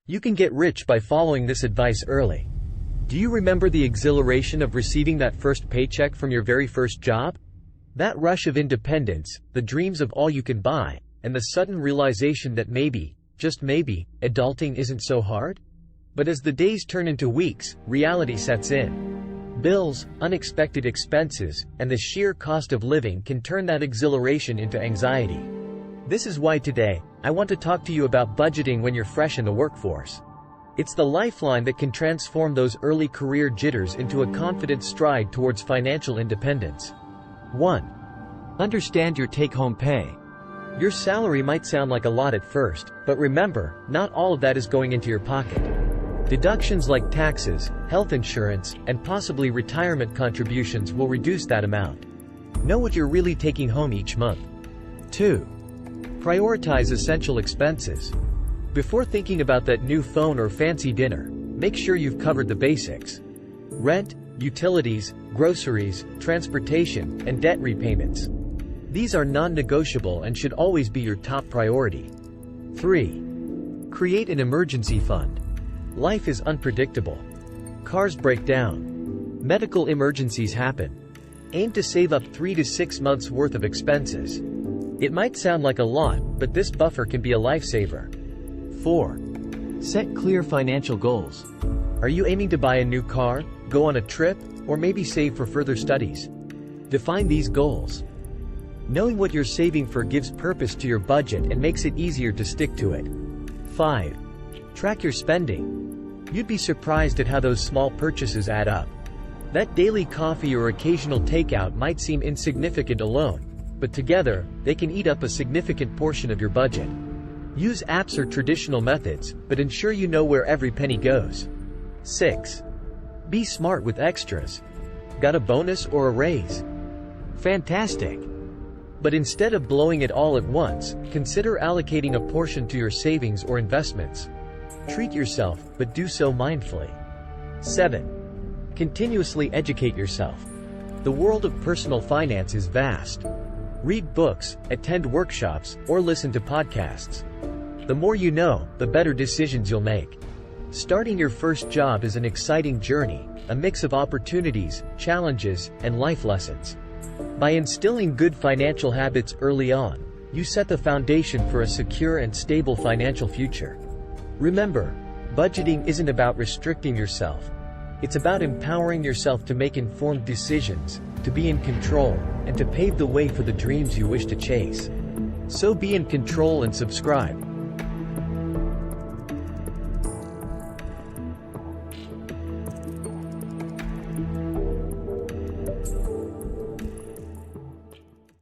You can get rich by following this advice early. Do you remember the exhilaration of receiving that first paycheck from your very first job? That rush of independence, the dreams of all you can buy, and the sudden realization that maybe, just maybe, adulting isn't so hard? But as the days turn into weeks, reality sets in. Bills, unexpected expenses, and the sheer cost of living can turn that exhilaration into anxiety. This is why today, I want to talk to you about budgeting when you're fresh in the workforce. It's the lifeline that can transform those early career jitters into a confident stride towards financial independence. 1. Understand your take-home pay. Your salary might sound like a lot at first, but remember, not all of that is going into your pocket. Deductions like taxes, health insurance, and possibly retirement contributions will reduce that amount. Know what you're really taking home each month. 2. Prioritize essential expenses. Before thinking about that new phone or fancy dinner, make sure you've covered the basics. Rent, utilities, groceries, transportation, and debt repayments. These are non-negotiable and should always be your top priority. 3. Create an emergency fund. Life is unpredictable. Cars break down. Medical emergencies happen. Aim to save up 3 to 6 months' worth of expenses. It might sound like a lot, but this buffer can be a lifesaver. 4. Set clear financial goals. Are you aiming to buy a new car, go on a trip, or maybe save for further studies? Define these goals. Knowing what you're saving for gives purpose to your budget and makes it easier to stick to it. 5. Track your spending. You'd be surprised at how those small purchases add up. That daily coffee or occasional takeout might seem insignificant alone, but together, they can eat up a significant portion of your budget. Use apps or traditional methods, but ensure you know where every penny goes. 6. Be smart with extras. Got a bonus or a raise? Fantastic! But instead of blowing it all at once, consider allocating a portion to your savings or investments. Treat yourself, but do so mindfully. 7. Continuously educate yourself. The world of personal finance is vast. Read books, attend workshops, or listen to podcasts. The more you know, the better decisions you'll make. Starting your first job is an exciting journey, a mix of opportunities, challenges, and life lessons. By instilling good financial habits early on, you set the foundation for a secure and stable financial future. Remember, budgeting isn't about restricting yourself. It's about empowering yourself to make informed decisions, to be in control, and to pave the way for the dreams you wish to chase. So be in control and subscribe.